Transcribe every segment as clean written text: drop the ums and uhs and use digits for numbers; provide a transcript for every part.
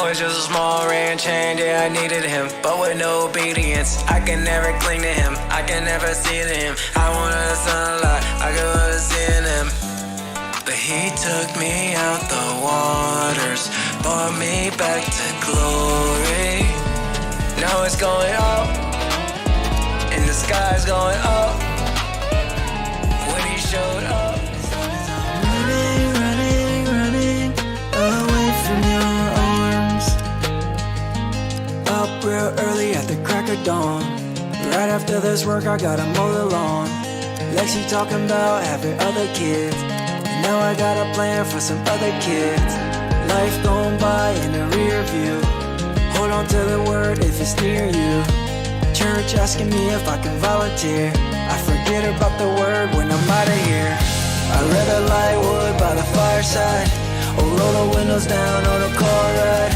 was just a small ranch hand, yeah, I needed him, but with no obedience. I can never cling to him, I can never see him. I wanted the sunlight, I could never see him. But he took me out the waters, brought me back to glory. Now it's going up, and the sky's going up. When he showed up, running, running away from your arms. Up real early at the crack of dawn. Right after this work, I gotta mow the lawn. Lexi talking about having other kids. Now I got a plan for some other kids. Life going by in the rear view. Hold on to the word if it's near you. Church asking me if I can volunteer. I forget about the word when I'm out of here. I read a light wood by the fireside. Or roll the windows down on a car ride.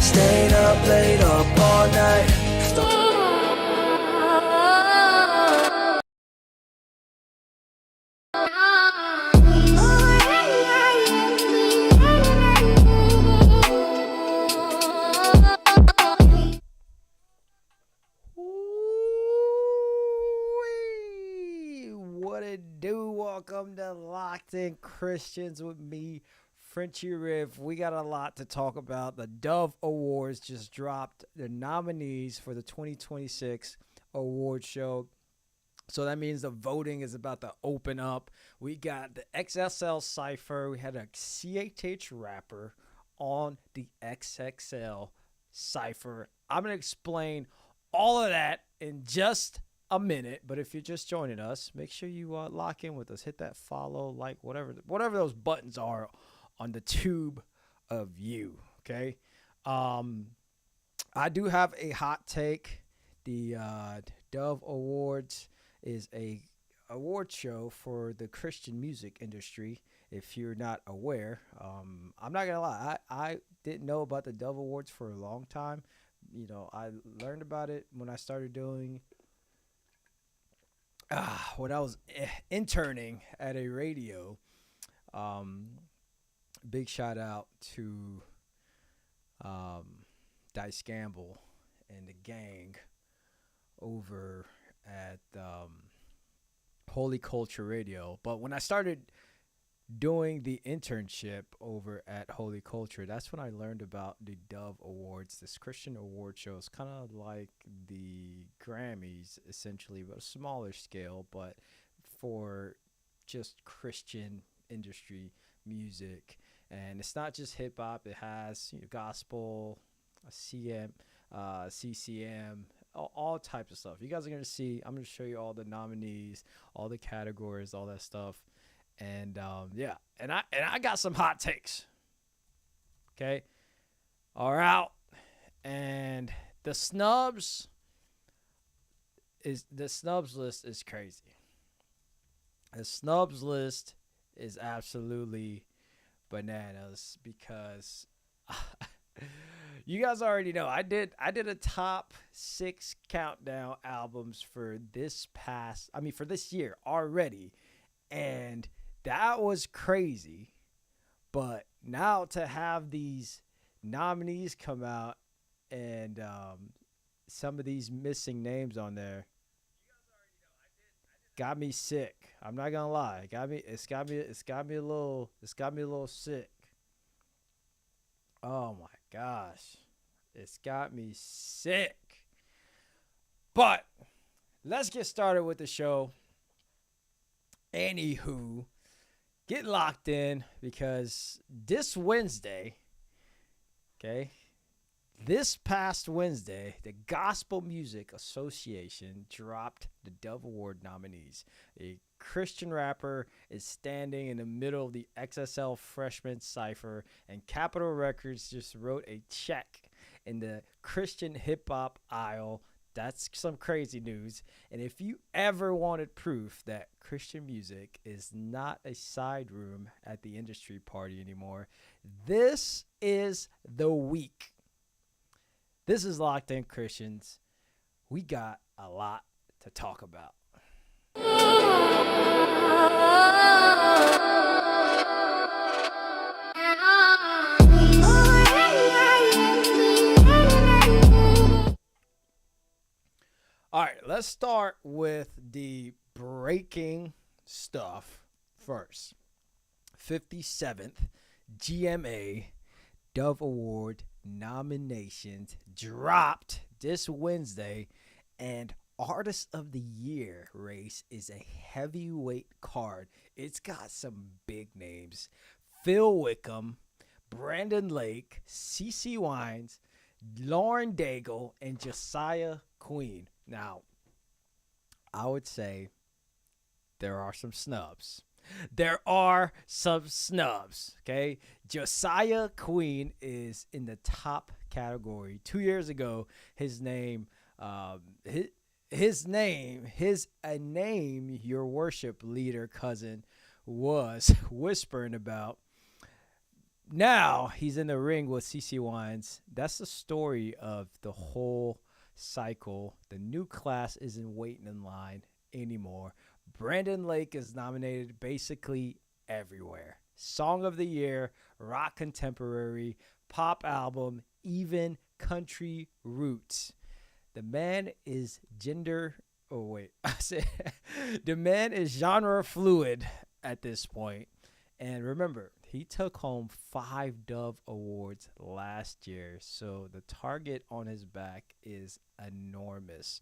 Stayed up late up all night. Welcome to Locked In Christians with me, Frenchie Riff. We got a lot to talk about. The Dove Awards just dropped the nominees for the 2026 award show. So that means the voting is about to open up. We got the XXL Cypher. We had a CHH rapper on the XXL Cypher. I'm going to explain all of that in just a minute, but if you're just joining us, make sure you lock in with us. Hit that follow, like, whatever those buttons are on the tube of you. Okay. I do have a hot take. The Dove Awards is a award show for the Christian music industry. If you're not aware, I'm not gonna lie, I didn't know about the Dove Awards for a long time. You know, I learned about it when I started doing. When I was interning at a radio. Big shout out to Dice Gamble and the gang over at Holy Culture Radio. But when I started doing the internship over at Holy Culture, that's when I learned about the Dove Awards, this Christian award show. It's kind of like the Grammys, essentially, but a smaller scale, but for just Christian industry music. And it's not just hip hop, it has gospel, CCM, all types of stuff. You guys are going to see, I'm going to show you all the nominees, all the categories, all that stuff. And yeah, and I got some hot takes. Okay, are out, and the snubs list is crazy. The snubs list is absolutely bananas because you guys already know I did a top 6 countdown albums for this year already, and that was crazy. But now to have these nominees come out and some of these missing names on there got me sick. I'm not gonna lie. It's got me a little sick. Oh my gosh. It's got me sick. But let's get started with the show. Anywho, get locked in because this Wednesday, this past Wednesday, the Gospel Music Association dropped the Dove Award nominees. A Christian rapper is standing in the middle of the XXL Freshman Cypher, and Capitol Records just wrote a check in the Christian hip-hop aisle. That's some crazy news. And if you ever wanted proof that Christian music is not a side room at the industry party anymore, this is the week. This is Locked In Christians. We got a lot to talk about. let's start with the breaking stuff first. 57th GMA Dove Award nominations dropped this Wednesday, and Artist of the Year race is a heavyweight card. It's got some big names: Phil Wickham, Brandon Lake, CeCe Wines, Lauren Daigle, and Josiah Queen. Now, I would say there are some snubs. There are some snubs, okay? Josiah Queen is in the top category. 2 years ago, his name, a name your worship leader cousin was whispering about. Now he's in the ring with CeCe Wines. That's the story of the whole cycle. The new class isn't waiting in line anymore. Brandon Lake is nominated basically everywhere. Song of the Year, Rock Contemporary, Pop Album, even Country Roots. The man is the man is genre fluid at this point. And remember, he took home 5 Dove Awards last year, so the target on his back is enormous.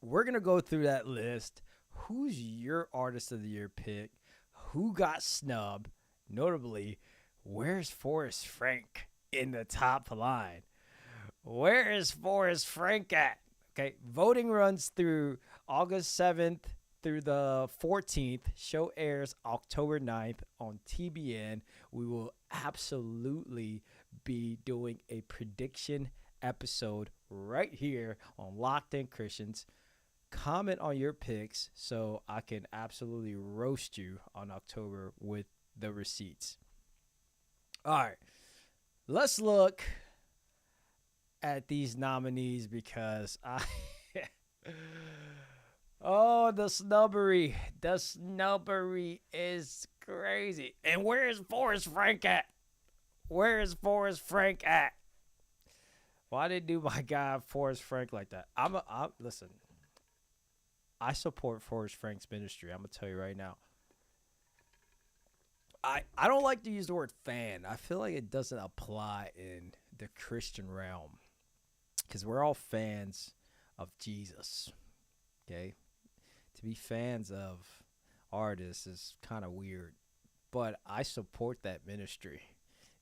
We're going to go through that list. Who's your Artist of the Year pick? Who got snubbed? Notably, where's Forrest Frank in the top line? Where is Forrest Frank at? Okay, voting runs through August 7th through the 14th. Show airs October 9th on TBN. We will absolutely be doing a prediction episode right here on Locked In Christians. Comment on your picks so I can absolutely roast you on October with the receipts. All right, let's look at these nominees because the snubbery. The snubbery is crazy. And where is Forrest Frank at? Where is Forrest Frank at? Why did they do my guy Forrest Frank like that? Listen. I support Forrest Frank's ministry. I'm going to tell you right now. I don't like to use the word fan. I feel like it doesn't apply in the Christian realm because we're all fans of Jesus, okay? To be fans of artists is kind of weird, but I support that ministry.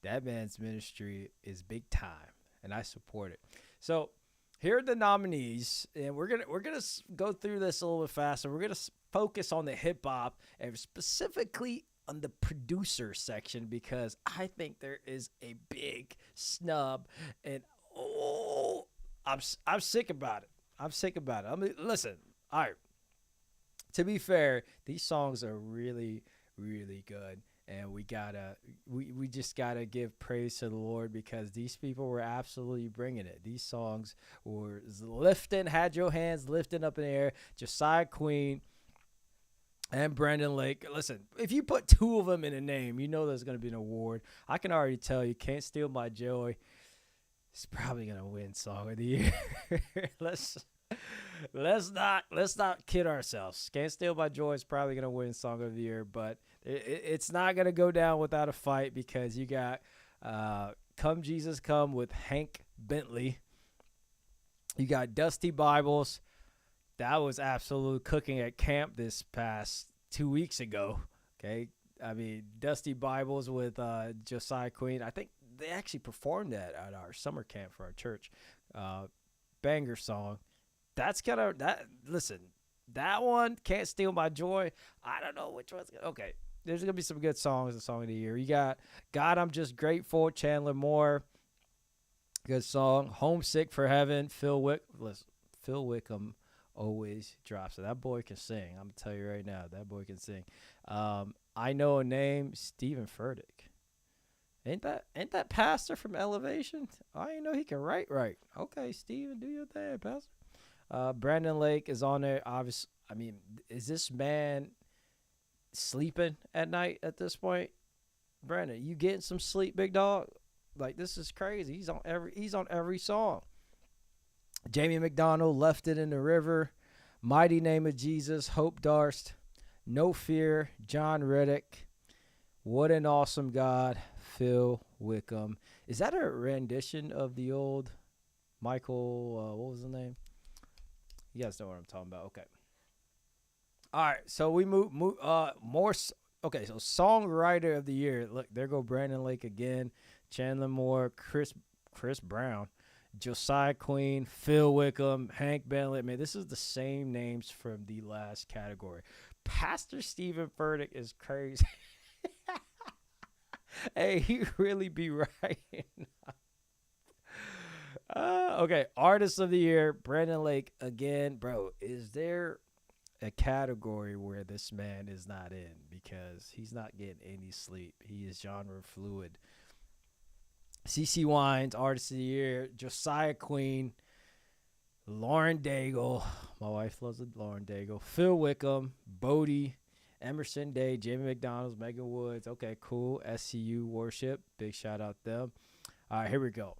That man's ministry is big time, and I support it. So, here are the nominees, and we're gonna go through this a little bit faster. We're gonna focus on the hip hop and specifically on the producer section because I think there is a big snub, and I'm sick about it. I'm sick about it. I mean, listen, all right. To be fair, these songs are really, really good. And we just gotta give praise to the Lord because these people were absolutely bringing it. These songs were lifting, had your hands lifting up in the air. Josiah Queen and Brandon Lake. Listen, if you put 2 of them in a name, you know there's gonna be an award. I can already tell you, Can't Steal My Joy is probably gonna win Song of the Year. Let's not kid ourselves. Can't Steal My Joy is probably gonna win Song of the Year, but it's not going to go down without a fight because you got Come Jesus Come with Hank Bentley. You got Dusty Bibles. That was absolute cooking at camp this past 2 weeks ago. Okay. I mean, Dusty Bibles with Josiah Queen. I think they actually performed that at our summer camp for our church. Banger song. Listen, that one, Can't Steal My Joy. I don't know which one's good. Okay. There's going to be some good songs in Song of the Year. You got God, I'm Just Grateful, Chandler Moore. Good song. Homesick for Heaven, Phil Wickham always drops it. That boy can sing. I'm going to tell you right now, that boy can sing. I Know a Name, Stephen Furtick. Ain't that pastor from Elevation? I didn't know he can write right. Okay, Stephen, do your thing, pastor. Brandon Lake is on there. Obviously, I mean, is this man sleeping at night at this point? Brandon, you getting some sleep, big dog? Like, this is crazy. He's on every song. Jamie McDonald, Left It in the River, Mighty Name of Jesus, Hope Darst, No Fear, John Reddick, What an Awesome God, Phil Wickham. Is that a rendition of the old Michael, what was the name? You guys know what I'm talking about. Okay. All right, so we move more. Okay, so songwriter of the year. Look, there go Brandon Lake again, Chandler Moore, Chris Brown, Josiah Queen, Phil Wickham, Hank Bentley. Man, this is the same names from the last category. Pastor Stephen Furtick is crazy. Hey, he really be right. Okay, artist of the year, Brandon Lake again, bro. Is there a category where this man is not in? Because he's not getting any sleep. He is genre fluid. CC Wines, artist of the year, Josiah Queen, Lauren Daigle. My wife loves Lauren Daigle. Phil Wickham, Bodie, Emerson Day, Jamie McDonald, Megan Woods. Okay, cool. SCU Worship. Big shout out them. All right, here we go.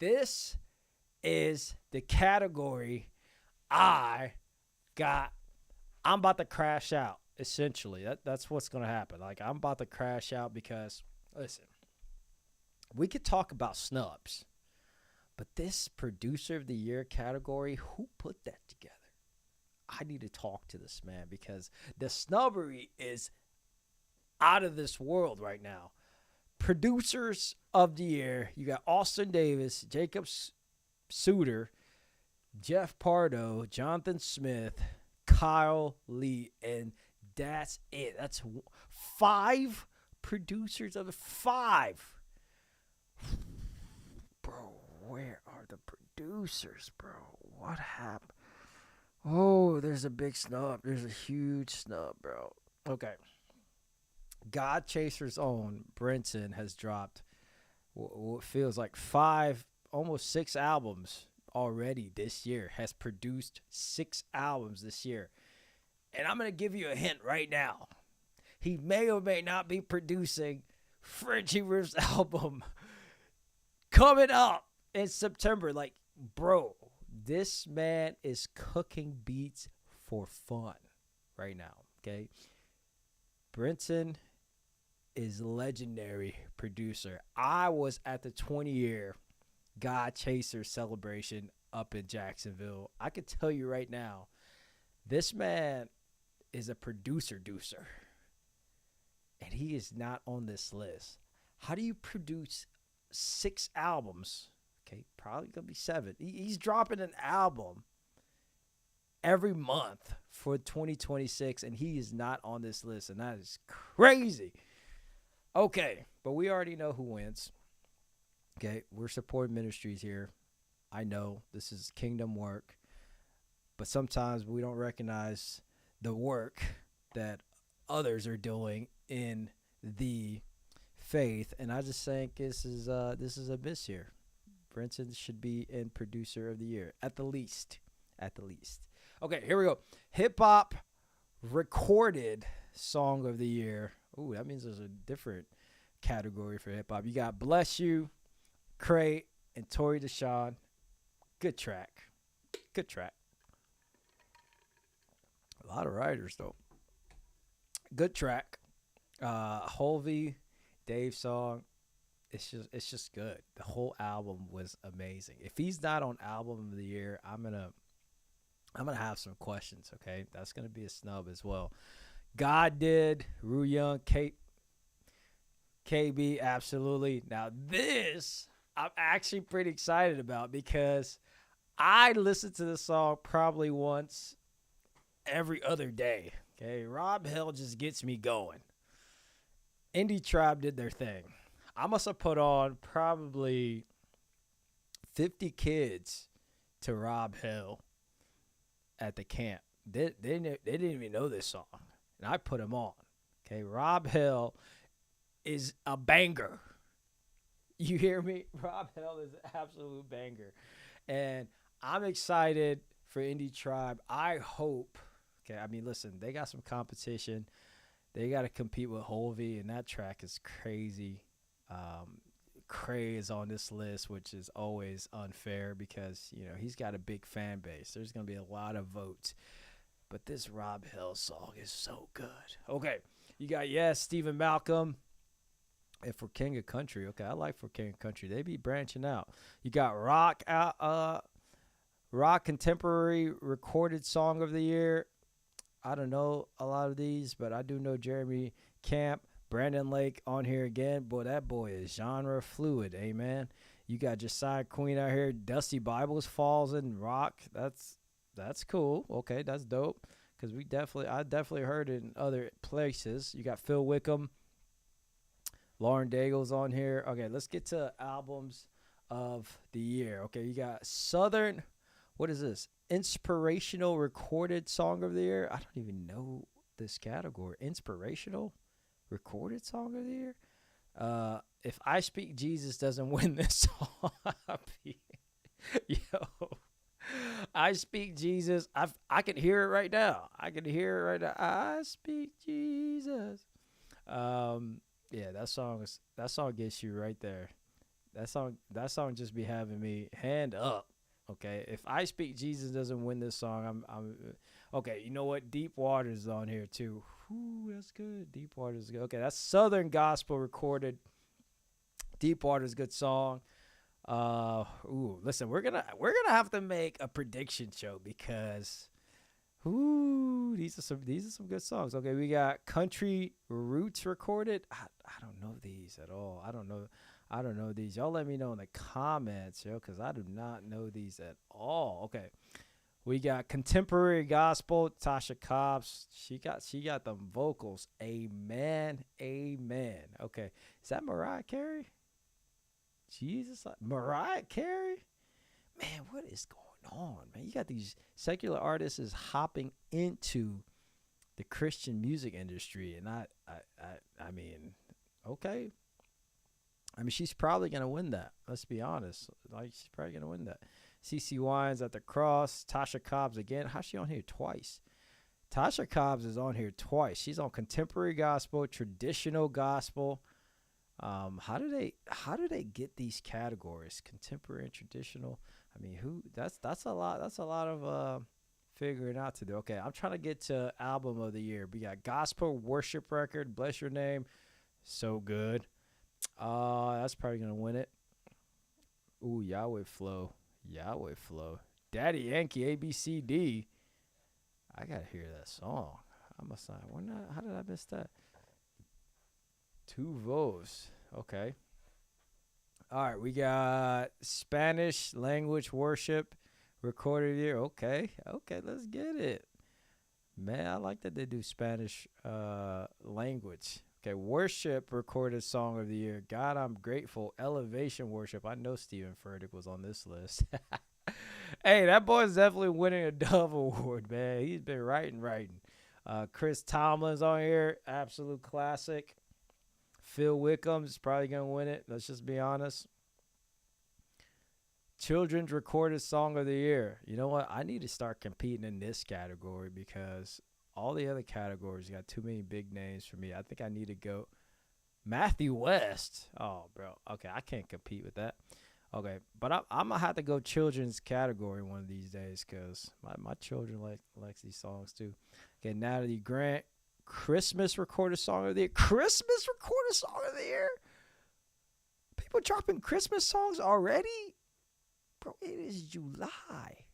This is the category I'm about to crash out, essentially. That's what's going to happen. Like, I'm about to crash out because, listen, we could talk about snubs, but this producer of the year category, who put that together? I need to talk to this man because the snubbery is out of this world right now. Producers of the year, you got Austin Davis, Jacob Suter, Jeff Pardo, Jonathan Smith, Kyle Lee, and that's it. That's 5 producers of the 5. Bro, where are the producers, bro? What happened? Oh, there's a big snub. There's a huge snub, bro. Okay. God Chaser's own Brinson has dropped what feels like 5, almost 6 albums already this year. Has produced 6 albums this year. And I'm going to give you a hint right now. He may or may not be producing Frenchie Riff's album coming up in September. Like, bro, this man is cooking beats for fun right now, okay? Brinson is legendary producer. I was at the 20-year God Chaser celebration up in Jacksonville. I can tell you right now, this man is a producer-deucer, and he is not on this list. How do you produce 6 albums? Okay, probably going to be 7. He's dropping an album every month for 2026, and he is not on this list, and that is crazy. Okay, but we already know who wins. Okay, we're supporting ministries here. I know this is kingdom work, but sometimes we don't recognize the work that others are doing in the faith, and I just think this is a miss here. Brinson should be in producer of the year at the least. At the least. Okay, here we go. Hip hop recorded song of the year. Ooh, that means there's a different category for hip hop. You got Bless You, Cray, and Tory Deshawn. Good track. Good track. A lot of writers though. Good track. Holvey, Dave song. It's just good. The whole album was amazing. If he's not on album of the year, I'm gonna have some questions. Okay, that's gonna be a snub as well. God did. Ru Young, KB, absolutely. Now this I'm actually pretty excited about because I listen to this song probably once every other day. Okay, Rob Hill just gets me going. Indie Tribe did their thing. I must have put on probably 50 kids to Rob Hill at the camp. They didn't even know this song, and I put them on. Okay, Rob Hill is a banger. You hear me? Rob Hill is an absolute banger, and I'm excited for Indie Tribe. I hope. Okay, I mean, listen, they got some competition. They got to compete with Holvey, and that track is crazy. Lecrae is on this list, which is always unfair because, he's got a big fan base. There's going to be a lot of votes. But this Rob Hill song is so good. Okay, you got, Stephen Malcolm. And for King of Country, okay, I like for King of Country. They be branching out. You got Rock Contemporary Recorded Song of the Year. I don't know a lot of these, but I do know Jeremy Camp, Brandon Lake on here again. Boy, that boy is genre fluid, amen. You got Josiah Queen out here. Dusty Bibles falls in rock. That's cool. Okay, that's dope. Because I definitely heard it in other places. You got Phil Wickham, Lauren Daigle's on here. Okay, let's get to albums of the year. Okay, you got Southern, what is this? Inspirational Recorded Song of the Year. I don't even know this category. Inspirational Recorded Song of the Year. If I Speak Jesus doesn't win this song, I Speak Jesus. I can hear it right now. I Speak Jesus. That song gets you right there. That song just be having me hand up. Okay, if I Speak Jesus doesn't win this song, I'm okay. You know what? Deep Waters is on here too. Ooh, that's good. Deep Waters is good. Okay, that's Southern Gospel Recorded. Deep Waters, good song. Listen, we're gonna have to make a prediction show because, these are some good songs. Okay, we got Country Roots Recorded. I don't know these at all. I don't know these. Y'all let me know in the comments, because I do not know these at all. Okay, we got Contemporary Gospel. Tasha Cobbs. She got them vocals. Amen. Okay, is that Mariah Carey? Jesus, Mariah Carey? Man, what is going on, man? You got these secular artists is hopping into the Christian music industry, and I mean, okay. I mean, she's probably gonna win that. Let's be honest. Like, she's probably gonna win that. CeCe Winans at the Cross. Tasha Cobbs again. How's she on here twice? Tasha Cobbs is on here twice. She's on Contemporary Gospel, Traditional Gospel. How do they get these categories? Contemporary and traditional. I mean, that's a lot of figuring out to do. Okay, I'm trying to get to album of the year. We got Gospel Worship Record, Bless Your Name. So good. That's probably gonna win it. Ooh, Yahweh Flow. Daddy Yankee, ABCD. I gotta hear that song. How did I miss that? Two votes. Okay. All right, we got Spanish Language Worship Recorded Year. Okay, let's get it. Man, I like that they do Spanish language. Okay, Worship Recorded Song of the Year. God, I'm Grateful. Elevation Worship. I know Stephen Furtick was on this list. Hey, that boy's definitely winning a Dove Award, man. He's been writing. Chris Tomlin's on here. Absolute classic. Phil Wickham's probably going to win it. Let's just be honest. Children's Recorded Song of the Year. You know what? I need to start competing in this category because all the other categories got too many big names for me. I think I need to go Matthew West. Oh, bro. Okay, I can't compete with that. Okay, but I'm going to have to go children's category one of these days because my children likes these songs too. Okay, Natalie Grant. Christmas Recorded Song of the Year. Christmas Recorded Song of the Year? People dropping Christmas songs already? Bro, it is July.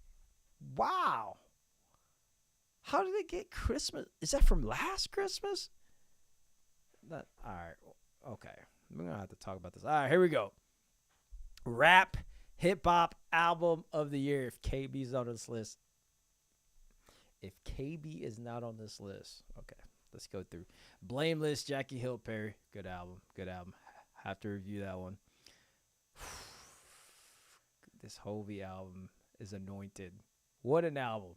Wow. How did they get Christmas? Is that from last Christmas? All right. Okay. We're going to have to talk about this. All right, here we go. Rap Hip-Hop Album of the Year. If KB's on this list. If KB is not on this list. Okay. Let's go through. Blameless, Jackie Hill Perry. Good album. Have to review that one. This Hovey album is anointed. What an album.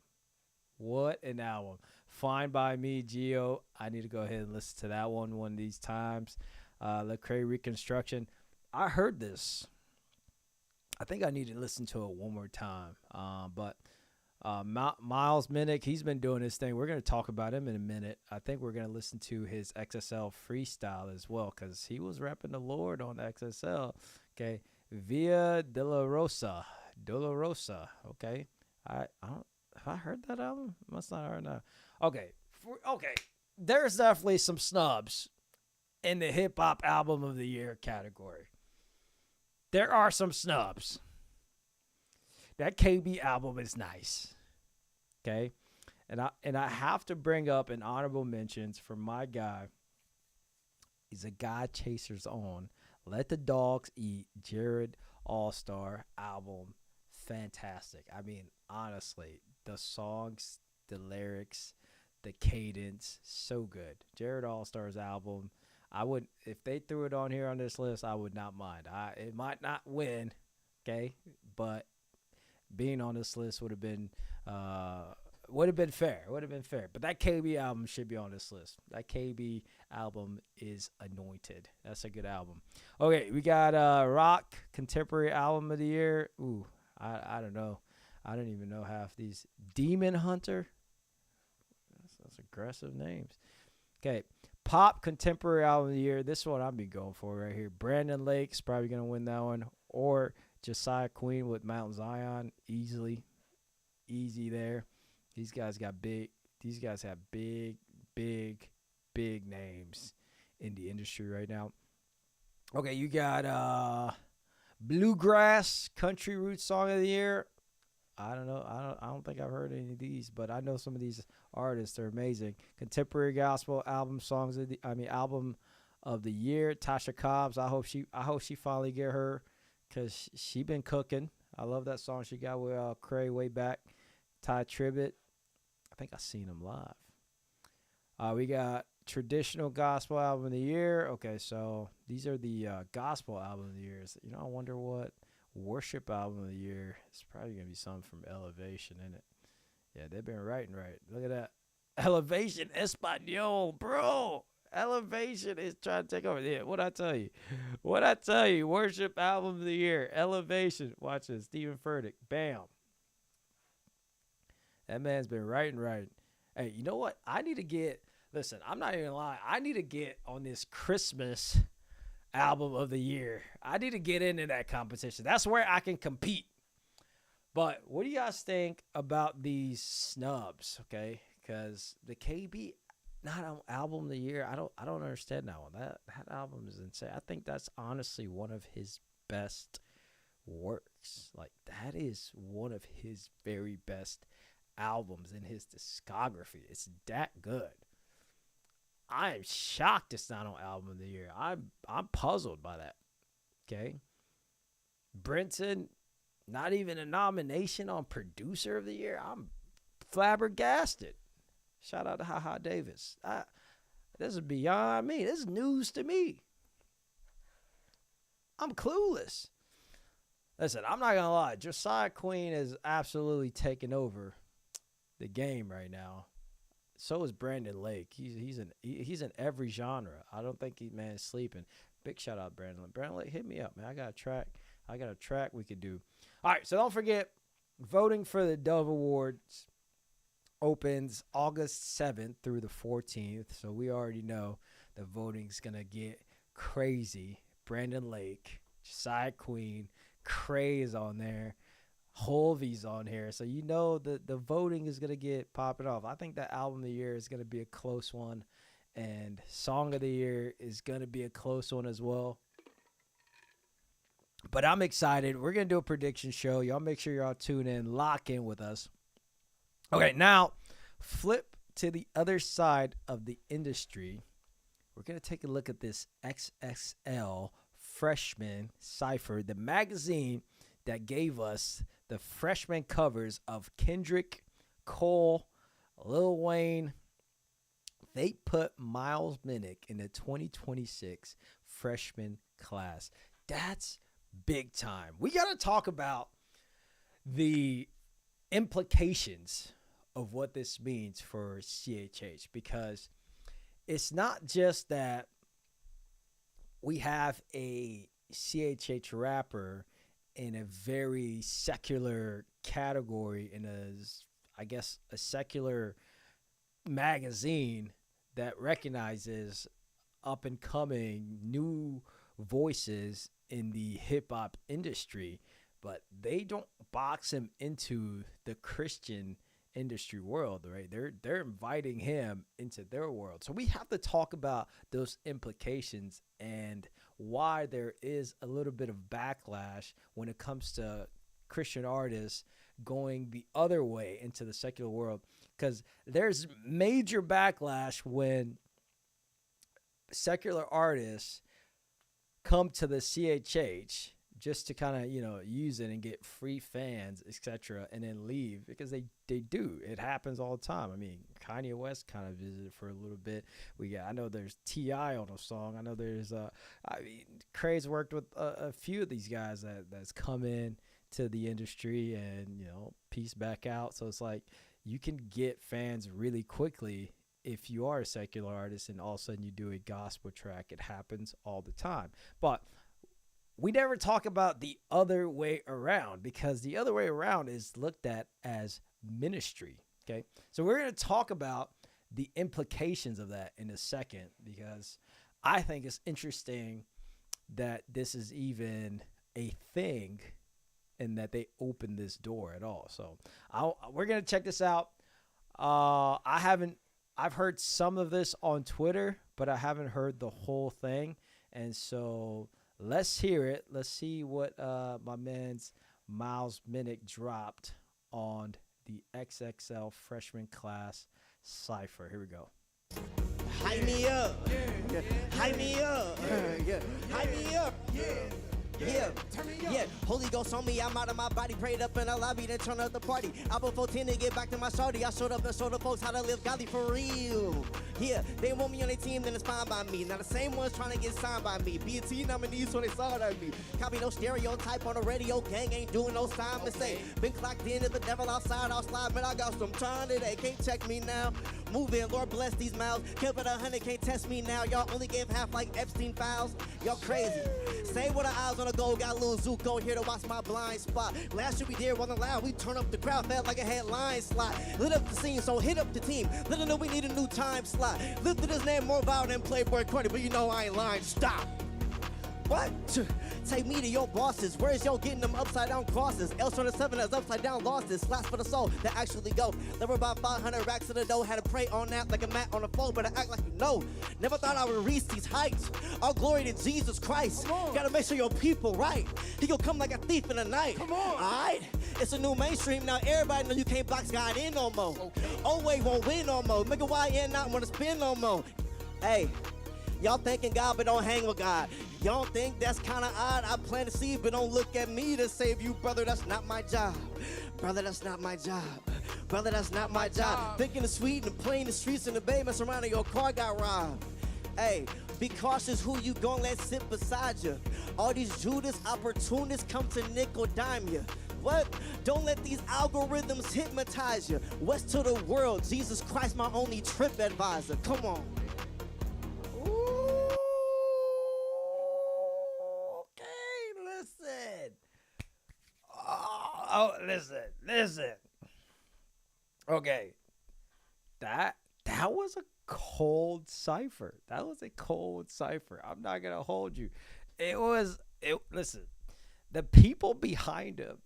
Fine by Me, Geo. I need to go ahead and listen to that one of these times. Lecrae Reconstruction. I heard this. I think I need to listen to it one more time. But Miles Minnick, he's been doing his thing. We're going to talk about him in a minute. I think we're going to listen to his XSL freestyle as well because he was rapping the Lord on XSL. Okay, Via Dolorosa. Dolorosa. Okay, I don't. Have I heard that album? Must not have heard that. Okay, okay. There's definitely some snubs in the hip hop album of the year category. There are some snubs. That KB album is nice. Okay, and I have to bring up an honorable mentions for my guy. He's a guy chasers on. Let the Dogs Eat. Jared All Star album, fantastic. I mean, honestly, the songs, the lyrics, the cadence, so good. Jared All Star's album. I would, if they threw it on here on this list, I would not mind. It might not win, okay, but being on this list would have been fair. Would have been fair. But that KB album should be on this list. That KB album is anointed. That's a good album. Okay, we got Rock Contemporary Album of the Year. Ooh, I don't know. I don't even know half these. Demon Hunter. That's aggressive names. Okay, Pop Contemporary Album of the Year. This one I'll be going for right here. Brandon Lake's probably going to win that one. Or Josiah Queen with Mount Zion. Easy there. These guys have big, big names in the industry right now. Okay, you got Bluegrass Country Roots Song of the Year. I don't know. I don't think I've heard any of these, but I know some of these artists are amazing. Contemporary Gospel Album Album of the Year. Tasha Cobbs. I hope she finally get her, because she been cooking. I love that song she got with Cray way back. Ty Tribbett. I think I seen him live. We got Traditional Gospel Album of the Year. Okay, so these are the Gospel Album of the Years. I wonder what Worship Album of the Year. It's probably going to be something from Elevation, isn't it? Yeah, they've been writing right. Look at that. Elevation Espanol, bro. Elevation is trying to take over. Yeah, what'd I tell you? Worship Album of the Year. Elevation. Watch this. Stephen Furtick. Bam. That man's been writing right. Hey, you know what? I need to get, listen, I'm not even lying. I need to get on this Christmas album of the year. I need to get into that competition. That's where I can compete. But what do you guys think about these snubs? Okay, because the KB not an album of the year. I don't understand that one. That album is insane. I think that's honestly one of his best works. Like, that is one of his very best albums in his discography. It's that good. I am shocked it's not on album of the year. I'm puzzled by that. Okay. Brinson, not even a nomination on producer of the year. I'm flabbergasted. Shout out to HaHa Davis. This is beyond me. This is news to me. I'm clueless. Listen, I'm not gonna lie. Josiah Queen is absolutely taking over the game right now. So is Brandon Lake. He's in every genre. I don't think is sleeping. Big shout out Brandon Lake. Brandon Lake, hit me up, man. I got a track we could do. All right, so don't forget, voting for the Dove Awards opens August 7th through the 14th. So we already know the voting's gonna get crazy. Brandon Lake, Josiah Queen, Cray is on there. Holvy's on here, so you know the voting is going to get popping off. I think that album of the year is going to be a close one, and song of the year is going to be a close one as well. But I'm excited. We're going to do a prediction show. Y'all make sure y'all tune in, lock in with us. Okay, now flip to the other side of the industry. We're going to take a look at this XXL Freshman Cypher, the magazine that gave us the freshman covers of Kendrick, Cole, Lil Wayne. They put Miles Minnick in the 2026 freshman class. That's big time. We got to talk about the implications of what this means for CHH, because it's not just that we have a CHH rapper in a very secular category, in a secular magazine that recognizes up and coming new voices in the hip hop industry, but they don't box him into the Christian industry world, right? They're inviting him into their world. So we have to talk about those implications and why there is a little bit of backlash when it comes to Christian artists going the other way into the secular world, because there's major backlash when secular artists come to the CHH just to kind of, use it and get free fans, etc., and then leave, because they do. It happens all the time. I mean, Kanye West kind of visited for a little bit. I know there's T.I. on a song. I know there's Craze worked with a few of these guys that's come in to the industry and, piece back out. So it's like you can get fans really quickly if you are a secular artist and all of a sudden you do a gospel track. It happens all the time. But we never talk about the other way around, because the other way around is looked at as ministry. Okay. So we're going to talk about the implications of that in a second, because I think it's interesting that this is even a thing and that they opened this door at all. So we're going to check this out. I've heard some of this on Twitter, but I haven't heard the whole thing. And so let's hear it. Let's see what my man's Miles Minnick dropped on the XXL freshman class cypher. Here we go. Hype me up. Yeah. Hype me up. Yeah. Hype me up. Yeah. Holy Ghost on me, I'm out of my body, prayed up in the lobby, then turn up the party. I before 10 to get back to my shorty. I showed up and showed the folks how to live godly for real. Yeah, they want me on their team, then it's fine by me. Now the same ones trying to get signed by me. BET nominees, so they saw it at me. Copy no stereotype on the radio, gang ain't doing no sign mistake. Been clocked in to the devil outside, I'll slide, man, I got some time today. Can't check me now. Moving, Lord bless these mouths. Kept it 100, can't test me now. Y'all only gave half like Epstein files. Y'all crazy. Stay with the eyes on the goal, got a little Zuko here to watch my blind spot. Last year we did wasn't loud, we turn up the crowd, felt like a headline slot. Lit up the scene, so hit up the team. Let them know we need a new time slot. Lifted his name more viral than Playboy Cardi, but you know I ain't lying. Stop. What? Take me to your bosses. Where's yo getting them upside down crosses? L27 has upside down losses. Slash for the soul that actually go. There were about 500 racks to the dough. Had to pray on that like a mat on the floor, but I act like you know. Never thought I would reach these heights. All glory to Jesus Christ. Gotta make sure your people right. He gon' come like a thief in the night. Come on. Alright? It's a new mainstream now. Everybody know you can't box God in no more. Okay. Oh wait, won't win no more. Make a YN not wanna spin no more. Hey. Y'all thanking God, but don't hang with God. Y'all think that's kind of odd. I plant a seed, but don't look at me to save you, brother. That's not my job. Brother, that's not my job. Brother, that's not my job. Thinking of sweet and playing the streets in the bay, mess around and your car got robbed. Hey, be cautious who you gon' let sit beside you. All these Judas opportunists come to nickel dime you. What? Don't let these algorithms hypnotize you. West to the world, Jesus Christ, my only trip advisor. Come on. Listen. Okay. That was a cold cipher. I'm not gonna hold you. Listen, the people behind him.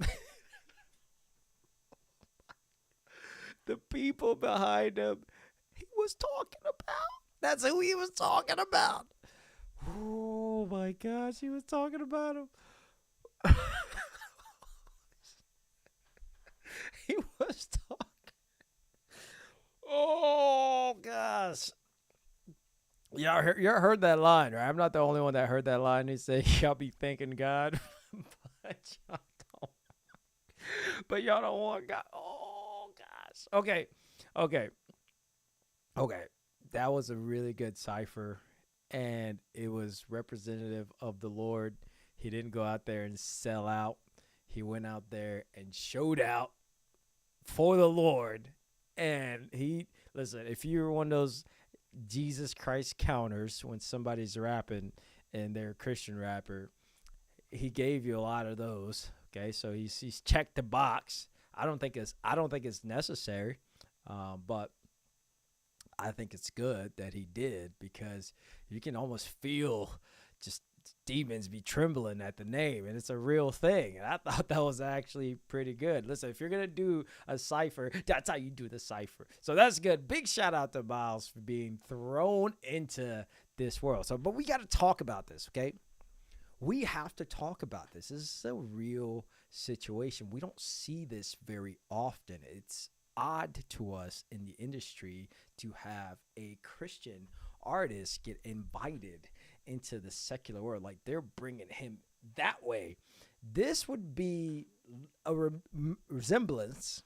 He was talking about. That's who he was talking about. Oh my gosh, he was talking about him. He was talking. Oh gosh. Y'all heard that line, right? I'm not the only one that heard that line. He said, y'all be thanking God. But y'all don't want God. Oh gosh. Okay. That was a really good cipher, and it was representative of the Lord. He didn't go out there and sell out. He went out there and showed out for the Lord. And listen, if you're one of those Jesus Christ counters when somebody's rapping and they're a Christian rapper, he gave you a lot of those. Okay, so he's checked the box. I don't think it's necessary, but I think it's good that he did, because you can almost feel just demons be trembling at the name, and it's a real thing. And I thought that was actually pretty good. Listen, if you're gonna do a cipher, that's how you do the cipher. So that's good. Big shout out to Miles for being thrown into this world. So, but we got to talk about this, okay? We have to talk about this. This is a real situation. We don't see this very often. It's odd to us in the industry to have a Christian artist get invited into the secular world. Like, they're bringing him that way. This would be a resemblance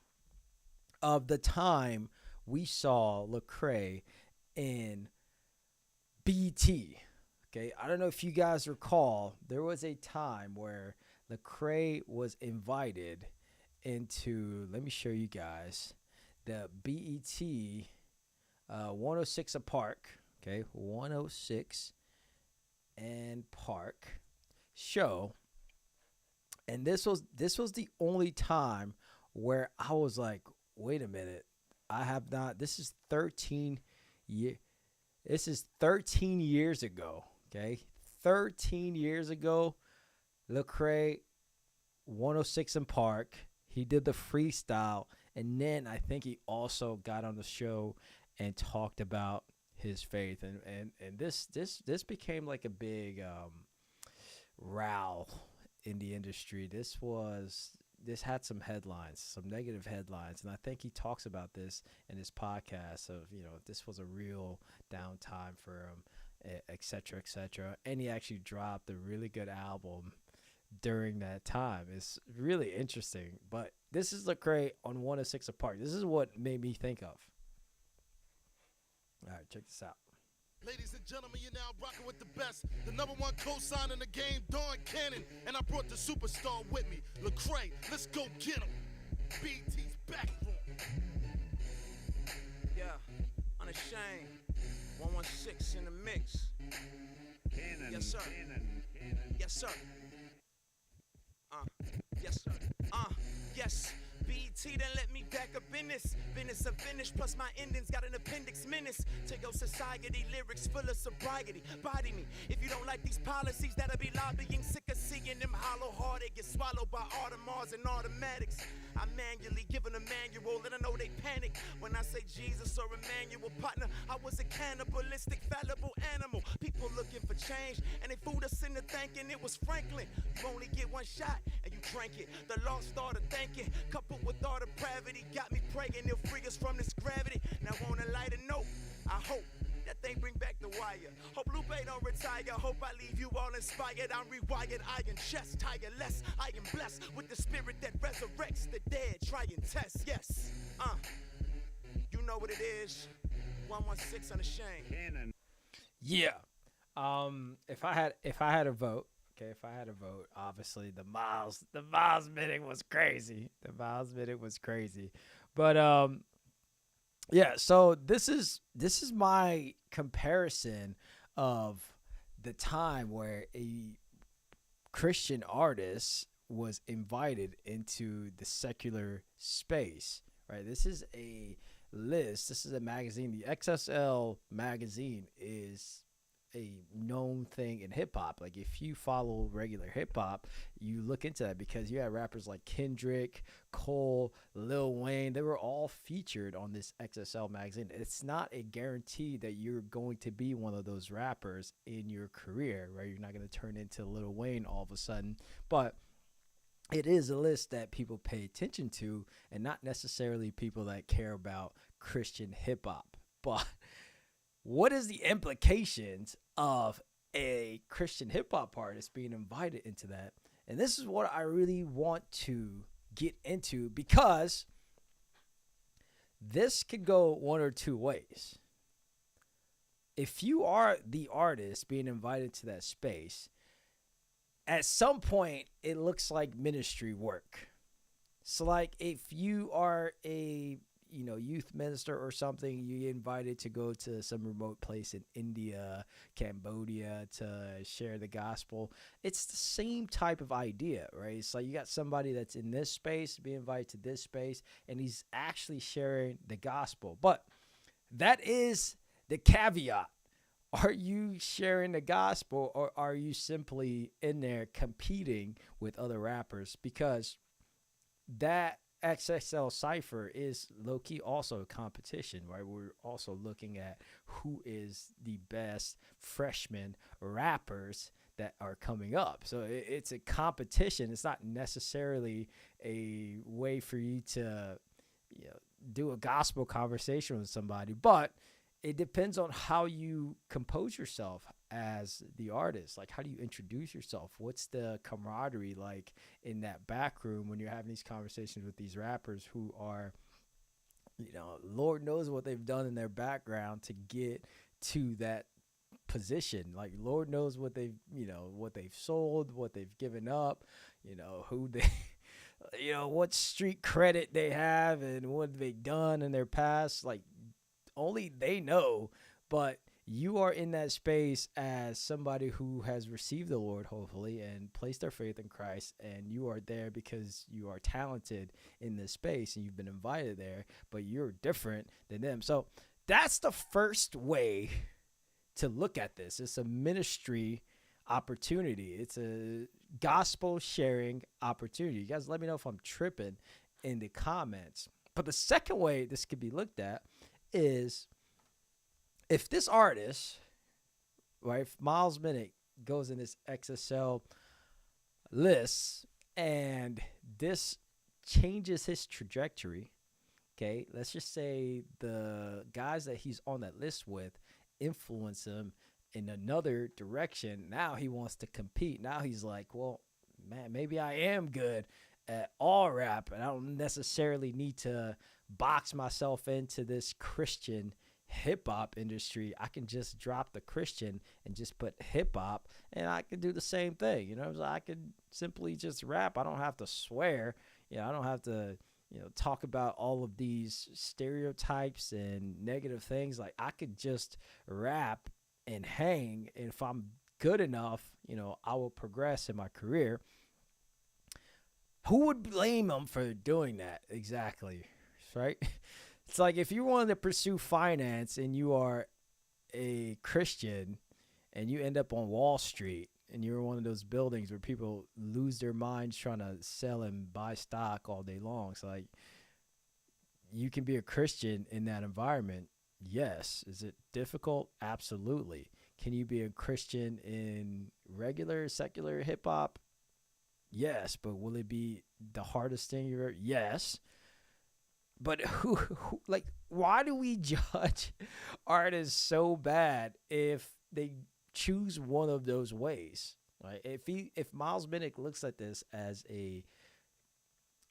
of the time we saw Lecrae in BT. Okay, I don't know if you guys recall, there was a time where Lecrae was invited into, let me show you guys, the BET 106 & Park, okay, 106 and Park show. And this was the only time where I was like, wait a minute, I have not, this is 13 years ago. Okay, 13 years ago, Lecrae, 106 & Park, he did the freestyle, and then I think he also got on the show and talked about his faith, and this became like a big row in the industry. This had some headlines, some negative headlines, and I think he talks about this in his podcast of, this was a real downtime for him, et cetera, et cetera. And he actually dropped a really good album during that time. It's really interesting. But this is Lecrae on 106 & Park. This is what made me think of. All right, check this out. Ladies and gentlemen, you're now rocking with the best. The number one co-sign in the game, Dawn Cannon. And I brought the superstar with me, Lecrae. Let's go get him. BT's back room. Yeah, unashamed. 116 in the mix. Cannon, Yes, sir. Cannon. Yes, sir. Yes, sir. Yes. BT done let me back up in this. Business of finish, plus my endings got an appendix menace. To your society, lyrics full of sobriety. Body me. If you don't like these policies, that'll be lobbying. Sick of seeing them hollow-hearted get swallowed by Audemars and automatics. I manually giving a manual, and I know they panic when I say Jesus or Emmanuel, partner. I was a cannibalistic, fallible animal. People looking for change, and they fooled us into thinking it was Franklin. You only get one shot, and you drank it. The law started thinking, coupled with all depravity, got me praying they'll free us from this gravity. Now on a lighter note, I hope that they bring back the wire. Hope Lupe don't retire. Hope I leave you all inspired. I'm rewired, iron chest, tireless. I am blessed with the spirit that resurrects the dead. Try and test, yes. You know what it is. 116 unashamed. Cannon. Yeah. If I had a vote, okay, obviously the Miles minute was crazy. But yeah, so this is my comparison of the time where a Christian artist was invited into the secular space, right? This is a list. This is a magazine. The XSL magazine is a known thing in hip hop. Like, if you follow regular hip hop, you look into that because you have rappers like Kendrick, Cole, Lil Wayne. They were all featured on this XSL magazine. It's not a guarantee that you're going to be one of those rappers in your career, right? You're not going to turn into Lil Wayne all of a sudden, but it is a list that people pay attention to, and not necessarily people that care about Christian hip hop. But what is the implications of a Christian hip hop artist being invited into that? And this is what I really want to get into, because this could go one or two ways. If you are the artist being invited to that space, at some point it looks like ministry work. So like, if you are a youth minister or something, you get invited to go to some remote place in India, Cambodia to share the gospel. It's the same type of idea, right? It's like you got somebody that's in this space being invited to this space, and he's actually sharing the gospel. But that is the caveat Are you sharing the gospel, or are you simply in there competing with other rappers? Because that XXL Cypher is low key also a competition, right? We're also looking at who is the best freshman rappers that are coming up. So it's a competition. It's not necessarily a way for you to, do a gospel conversation with somebody, but it depends on how you compose yourself as the artist. Like, how do you introduce yourself? What's the camaraderie like in that back room when you're having these conversations with these rappers who are, Lord knows what they've done in their background to get to that position. Like, Lord knows what what they've sold, what they've given up, who they what street credit they have and what they've done in their past. Like, only they know. But you are in that space as somebody who has received the Lord, hopefully, and placed their faith in Christ, and you are there because you are talented in this space and you've been invited there, but you're different than them. So that's the first way to look at this. It's a ministry opportunity. It's a gospel sharing opportunity. You guys let me know if I'm tripping in the comments. But the second way this could be looked at is, if this artist, right, if Miles Minnick goes in this XSL list and this changes his trajectory, okay, let's just say the guys that he's on that list with influence him in another direction. Now he wants to compete. Now he's like, well, man, maybe I am good at all rap, and I don't necessarily need to box myself into this Christian hip-hop industry. I can just drop the Christian and just put hip-hop, and I can do the same thing. I could simply just rap. I don't have to swear. I don't have to talk about all of these stereotypes and negative things. Like, I could just rap and hang, and if I'm good enough, I will progress in my career. Who would blame them for doing that? Exactly, right? It's like if you wanted to pursue finance and you are a Christian and you end up on Wall Street and you're one of those buildings where people lose their minds trying to sell and buy stock all day long. So, like, you can be a Christian in that environment. Yes. Is it difficult? Absolutely. Can you be a Christian in regular secular hip hop? Yes. But will it be the hardest thing you ever? Yes. But who, why do we judge artists so bad if they choose one of those ways? Right? If Miles Minnick looks at this as a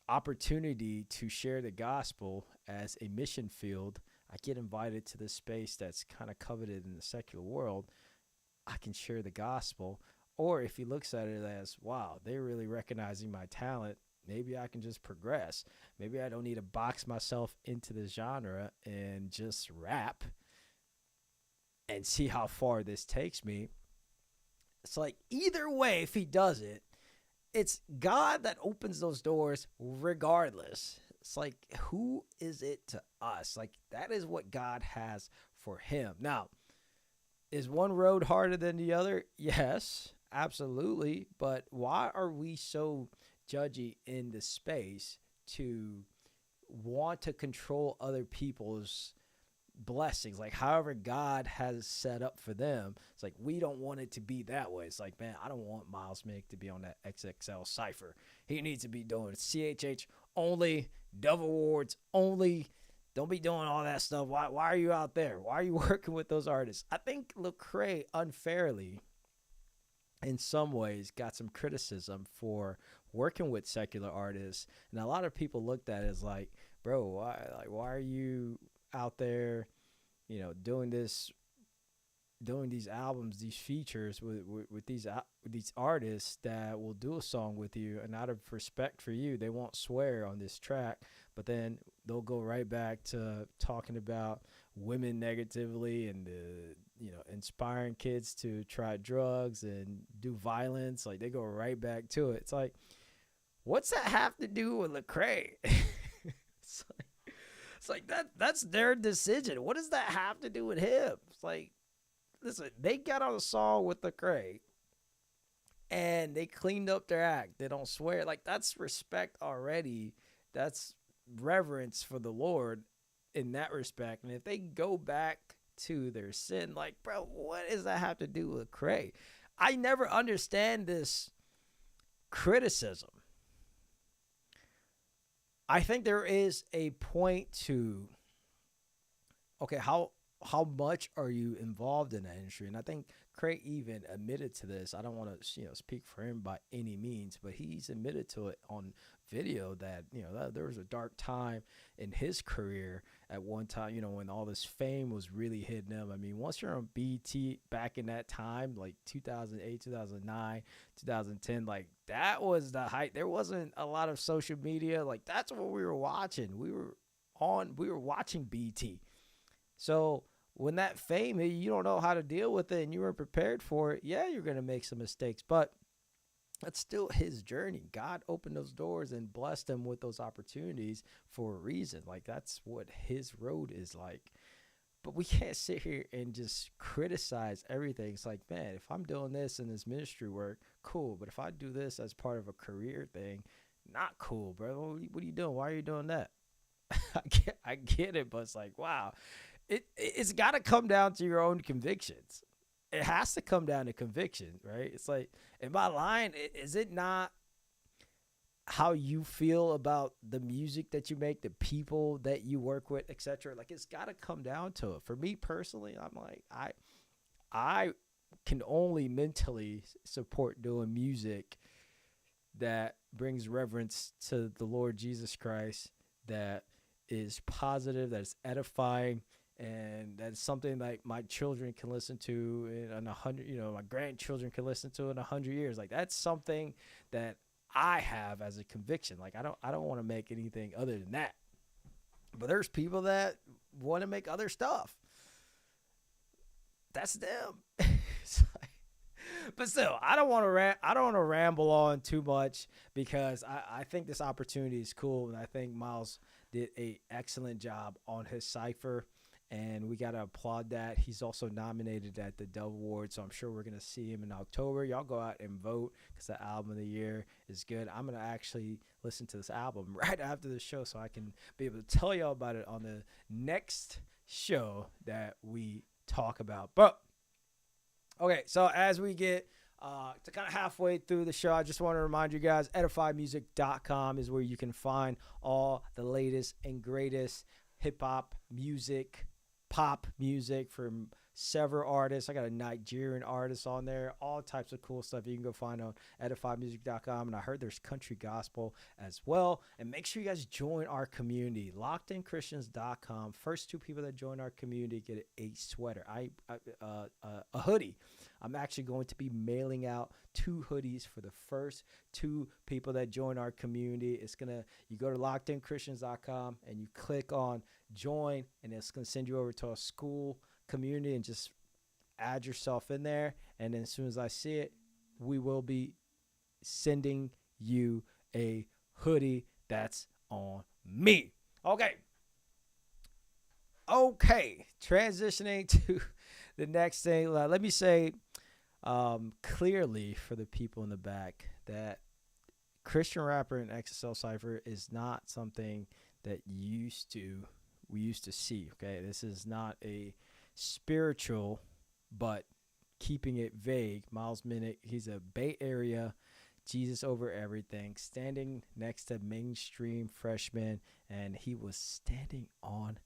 opportunity to share the gospel as a mission field, I get invited to this space that's kind of coveted in the secular world, I can share the gospel. Or if he looks at it as, wow, they're really recognizing my talent, maybe I can just progress. Maybe I don't need to box myself into the genre and just rap and see how far this takes me. It's like, either way, if he does it, it's God that opens those doors regardless. It's like, who is it to us? Like, that is what God has for him. Now, is one road harder than the other? Yes, absolutely. But why are we so judgy in the space to want to control other people's blessings? Like, however God has set up for them, it's like, we don't want it to be that way. It's like, man, I don't want Miles Minnick to be on that XXL Cypher. He needs to be doing CHH only, Dove Awards only. Don't be doing all that stuff. Why are you out there? Why are you working with those artists? I think Lecrae unfairly, in some ways, got some criticism for working with secular artists, and a lot of people looked at it as like, bro, why are you out there, doing these albums, these features with these artists that will do a song with you, and out of respect for you, they won't swear on this track, but then they'll go right back to talking about women negatively and inspiring kids to try drugs and do violence. Like, they go right back to it. It's like, what's that have to do with Lecrae? It's like that's their decision. What does that have to do with him? It's like, listen, they got on a song with Lecrae and they cleaned up their act. They don't swear. Like, that's respect already. That's reverence for the Lord in that respect. And if they go back to their sin, like, bro, what does that have to do with Lecrae? I never understand this criticism. I think there is a point to, okay, how much are you involved in that industry? And I think Craig even admitted to this. I don't want to speak for him by any means, but he's admitted to it on video that that there was a dark time in his career at one time, when all this fame was really hitting him. I mean, once you're on BT back in that time, like 2008, 2009, 2010, like that was the height. There wasn't a lot of social media. Like, that's what we were watching. We were watching BT. So when that fame, you don't know how to deal with it and you weren't prepared for it, yeah, you're going to make some mistakes. But that's still his journey. God opened those doors and blessed him with those opportunities for a reason. Like, that's what his road is like. But we can't sit here and just criticize everything. It's like, man, if I'm doing this in this ministry work, cool. But if I do this as part of a career thing, not cool, bro. What are you doing? Why are you doing that? I get it, but it's like, wow. It's got to come down to your own convictions. It has to come down to conviction, right? It's like, am I lying? Is it not how you feel about the music that you make, the people that you work with, etc.? Like, it's got to come down to it. For me personally, I'm like, I can only mentally support doing music that brings reverence to the Lord Jesus Christ, that is positive, that is edifying, and that's something like my children can listen to in 100, my grandchildren can listen to in 100 years. Like, that's something that I have as a conviction. Like, I don't want to make anything other than that. But there's people that want to make other stuff. That's them. But still, I don't want to ramble on too much, because I think this opportunity is cool, and I think Miles did an excellent job on his cipher. And we got to applaud that. He's also nominated at the Dove Awards, so I'm sure we're going to see him in October. Y'all go out and vote, because the album of the year is good. I'm going to actually listen to this album right after the show, so I can be able to tell y'all about it on the next show that we talk about. But, okay, so as we get to kind of halfway through the show, I just want to remind you guys, edifymusic.com is where you can find all the latest and greatest hip-hop music, pop music from several artists. I got a Nigerian artist on there, all types of cool stuff you can go find on edifymusic.com. And I heard there's country gospel as well. And make sure you guys join our community, lockedinchristians.com. First two people that join our community get a sweater, a hoodie. I'm actually going to be mailing out 2 hoodies for the first 2 people that join our community. You go to lockedinchristians.com and you click on join, and it's going to send you over to a school community, and just add yourself in there. And then as soon as I see it, we will be sending you a hoodie that's on me. Okay, transitioning to the next thing. Let me say clearly for the people in the back that Christian rapper and XSL Cypher is not something that we used to see. Okay, this is not a spiritual, but keeping it vague. Miles Minnick, he's a Bay Area Jesus over everything, standing next to mainstream freshmen, and he was standing on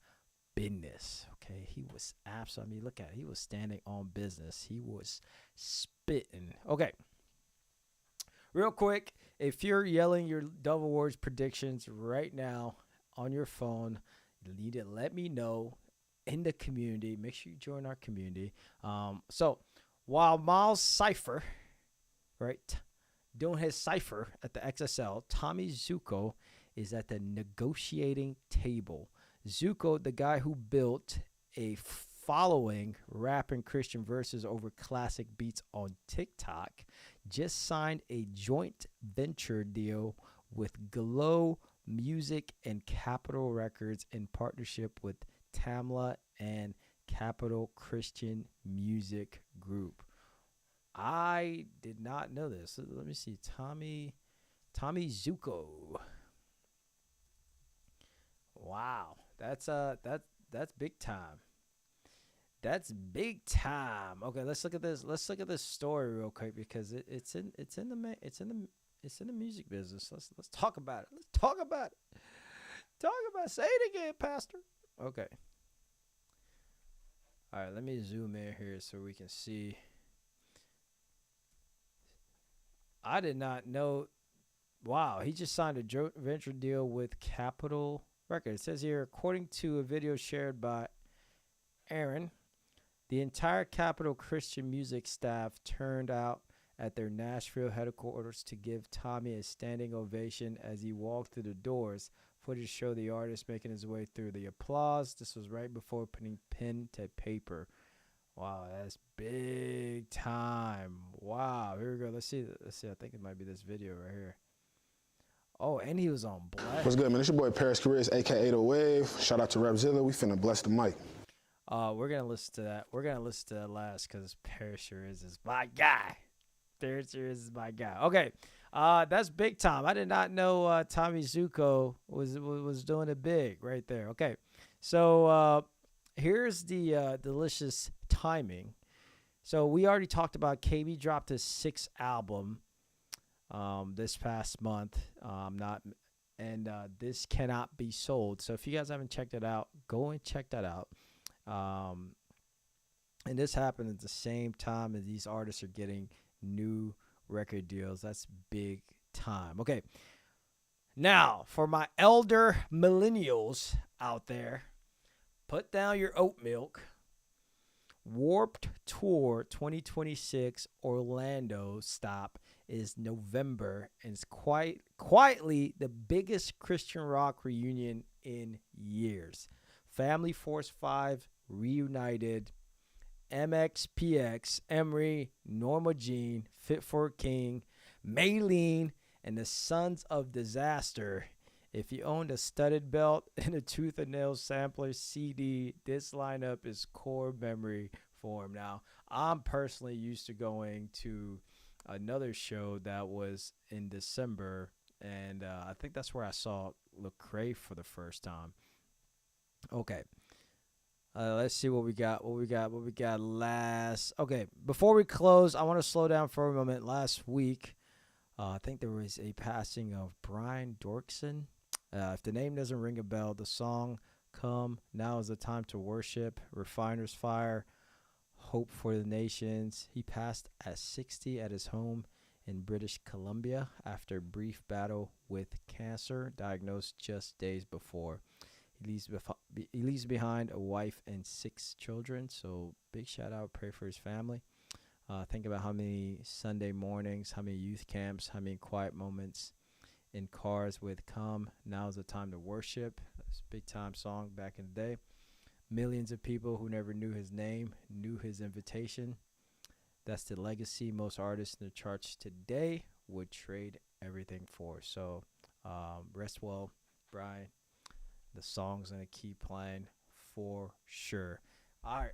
business. Okay, he was absolutely, look at it, he was standing on business. He was spitting. Okay, real quick, if you're yelling your Dove Awards predictions right now on your phone, you need to let me know in the community. Make sure you join our community. So while Miles Cypher, right, doing his cipher at the XSL, Tommy Zuko is at the negotiating table. Zuko, the guy who built a following rapping Christian verses over classic beats on TikTok, just signed a joint venture deal with Glow Music and Capitol Records in partnership with Tamla and Capital Christian Music Group. I did not know this. Let me see. Tommy Zuko. Wow, that's big time. That's big time. Okay, let's look at this. Let's look at this story real quick because it's in the music business. Let's talk about it. Let's talk about it. Talk about it. Say it again, Pastor. Okay. All right, let me zoom in here so we can see. I did not know. Wow, he just signed a joint venture deal with Capitol Records. It says here, according to a video shared by Aaron, the entire Capital Christian Music staff turned out at their Nashville headquarters to give Tommy a standing ovation as he walked through the doors. Footage showed the artist making his way through the applause. This was right before putting pen to paper. Wow, that's big time. Wow, here we go. Let's see. I think it might be this video right here. Oh, and he was on Black. What's good, man? It's your boy Paris Caris, a.k.a. The Wave. Shout out to Rapzilla. We finna bless the mic. We're going to listen to that. We're going to listen to that last because Paris sure is my guy. Paris sure is my guy. Okay, that's big time. I did not know Tommy Zuko was doing it big right there. Okay, so here's the delicious timing. So we already talked about KB dropped his 6th album this past month. This cannot be sold. So if you guys haven't checked it out, go and check that out. And this happened at the same time as these artists are getting new record deals. That's big time. Okay. Now, for my elder millennials out there, put down your oat milk. Warped Tour 2026 Orlando stop is November, and it's quietly the biggest Christian rock reunion in years. Family Force 5 reunited. MXPX, Emery, Norma Jean, Fit for a King, Maylene, and the Sons of Disaster. If you owned a studded belt and a Tooth and Nail sampler CD, this lineup is core memory for him. Now, I'm personally used to going to another show that was in December, and I think that's where I saw Lecrae for the first time. Okay. Let's see what we got. What we got last. Okay, before we close, I want to slow down for a moment. Last week, I think there was a passing of Brian Dorkson. If the name doesn't ring a bell, the song "Come Now Is the Time to Worship," Refiner's Fire, Hope for the Nations. He passed at 60 at his home in British Columbia after a brief battle with cancer, diagnosed just days before. He leaves behind a wife and 6 children, so big shout out, pray for his family. Think about how many Sunday mornings, how many youth camps, how many quiet moments in cars with "Come, Now's the Time to Worship." That's a big time song back in the day. Millions of people who never knew his name knew his invitation. That's the legacy most artists in the charts today would trade everything for. So rest well, Brian. The song's going to keep playing for sure. All right.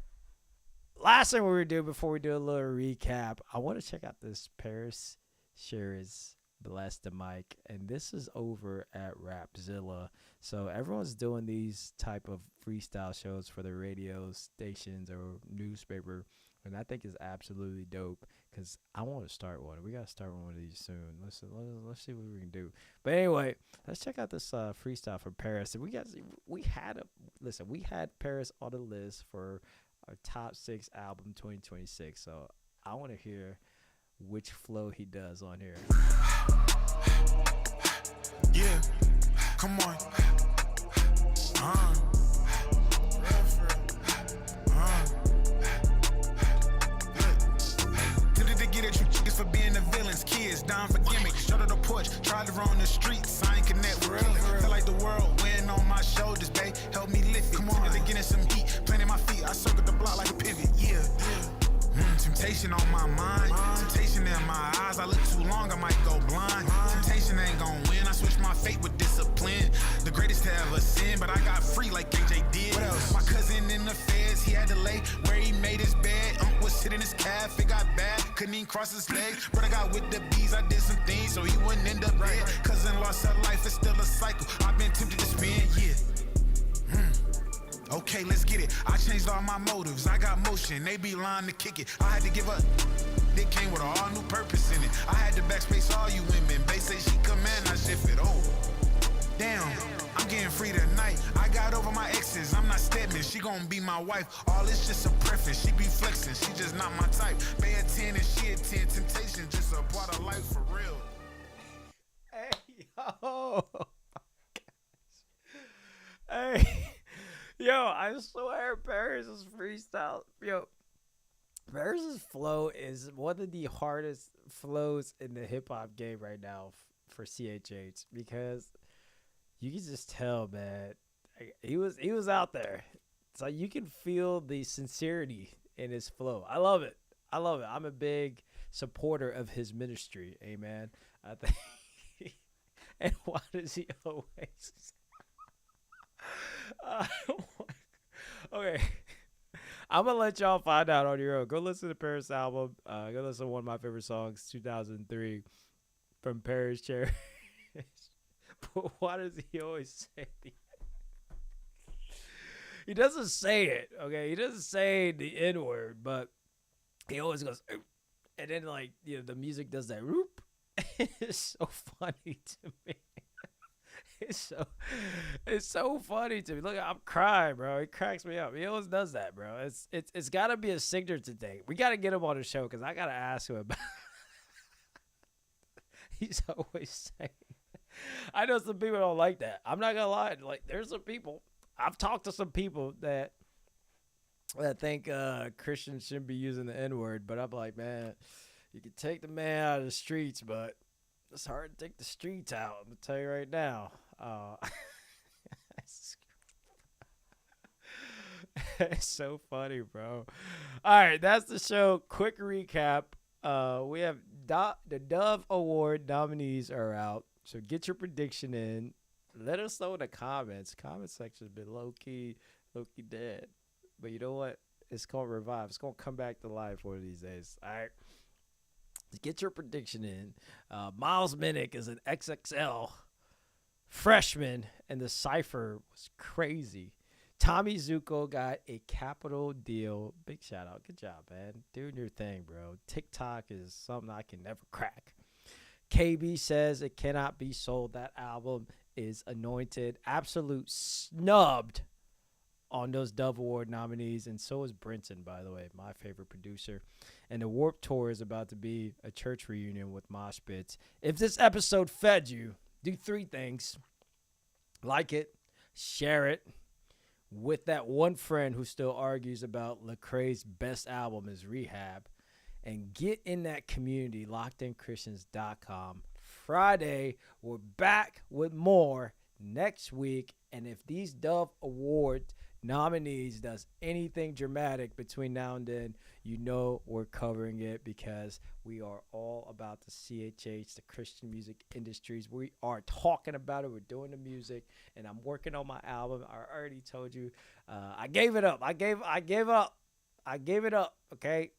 Last thing we're going to do before we do a little recap, I want to check out this Paris Sherry's Bless the Mic. And this is over at Rapzilla. So everyone's doing these type of freestyle shows for their radio stations or newspaper. And I think is absolutely dope because I want to start one. We got to start one of these soon. Let's see what we can do. But anyway, let's check out this freestyle for Paris. And we had Paris on the list for our top 6 album 2026. So I want to hear which flow he does on here. Yeah, come on. For being the villains, kids dying for gimmicks. Shut up the porch, tried to run the streets. I ain't connect with real. Feel like the world weighing on my shoulders, babe. Help me lift it. Come on, to getting some heat. Planting my feet, I circle the block like a pivot. Yeah. Temptation on my mind. Temptation in my eyes. I look too long, I might go blind. Temptation ain't gon' win. I switch my fate with discipline. The greatest to ever sin, but I got free like KJ did. What else? My cousin in the feds, he had to lay half, it got bad, couldn't even cross his legs. Brother got with the bees, I did some things so he wouldn't end up dead. Cousin lost her life, it's still a cycle. I've been tempted to spin, Okay, let's get it. I changed all my motives. I got motion. They be lying to kick it. I had to give up. It came with all new purpose in it. I had to backspace all you women. They say she command, I shifted. Oh, damn. I'm getting free tonight. I got over my exes. I'm not Stedman. She gon' be my wife. All it's just a preference. She be flexing. She just not my type. Bay a 10 and she a 10. Temptation just a part of life for real. Hey, yo. Hey. Yo, I swear Paris' freestyle. Yo, Paris' flow is one of the hardest flows in the hip hop game right now for CHH, because you can just tell, man, he was out there. So you can feel the sincerity in his flow. I love it. I'm a big supporter of his ministry. Amen. I think. And why does he always? Okay, I'm gonna let y'all find out on your own. Go listen to Paris' album. Go listen to one of my favorite songs, 2003, from Paris Cherry. But why does he always say the? He doesn't say it. Okay, he doesn't say the N word, but he always goes, "Oop," and then the music does that. Whoop. It's so funny to me. It's so funny to me. Look, I'm crying, bro. It cracks me up. He always does that, bro. It's got to be a signature thing. We got to get him on the show because I got to ask him about. He's always saying. I know some people don't like that. I'm not gonna lie. Like, there's some people. I've talked to some people that think Christians shouldn't be using the N word, but I'm like, man, you can take the man out of the streets, but it's hard to take the streets out. I'm gonna tell you right now. It's so funny, bro. All right, that's the show. Quick recap. We have the Dove Award nominees are out, so get your prediction in. Let us know in the comments. Comment section's been low key dead, but you know what? It's gonna revive. It's gonna come back to life one of these days. All right. Get your prediction in. Miles Minnick is an XXL freshman, and the cipher was crazy. Tommy Zuko got a capital deal. Big shout out. Good job, man. Doing your thing, bro. TikTok is something I can never crack. KB says it cannot be sold. That album is anointed. Absolute snubbed on those Dove Award nominees, and so is Brinton, by the way, my favorite producer. And the Warped Tour is about to be a church reunion with mosh pits. If this episode fed you, do three things. Like it, share it with that one friend who still argues about Lecrae's best album is Rehab, and get in that community, lockedinchristians.com. Friday, we're back with more next week, and if these Dove Award nominees does anything dramatic between now and then, you know we're covering it, because we are all about the CHH, the Christian music industries. We are talking about it. We're doing the music, and I'm working on my album. I already told you, I gave it up. I gave it up. Okay.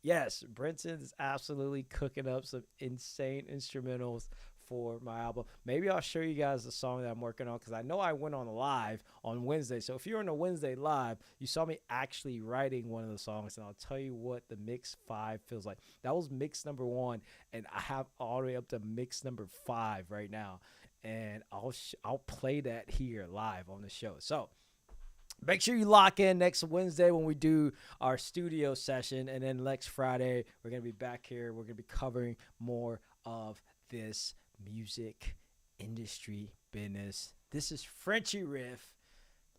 Yes, Brinton is absolutely cooking up some insane instrumentals for my album. Maybe I'll show you guys the song that I'm working on, because I know I went on live on Wednesday. So if you're on a Wednesday live, you saw me actually writing one of the songs, and I'll tell you what the mix 5 feels like. That was mix number 1, and I have all the way up to mix number 5 right now, and I'll play that here live on the show. So make sure you lock in next Wednesday when we do our studio session, and then next Friday we're going to be back here. We're going to be covering more of this music industry business. This is Frenchy Riff,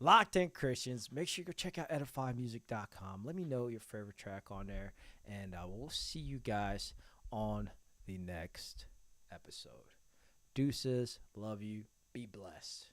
Locked In Christians. Make sure you go check out edifymusic.com. Let me know your favorite track on there, and we'll see you guys on the next episode. Deuces, love you, be blessed.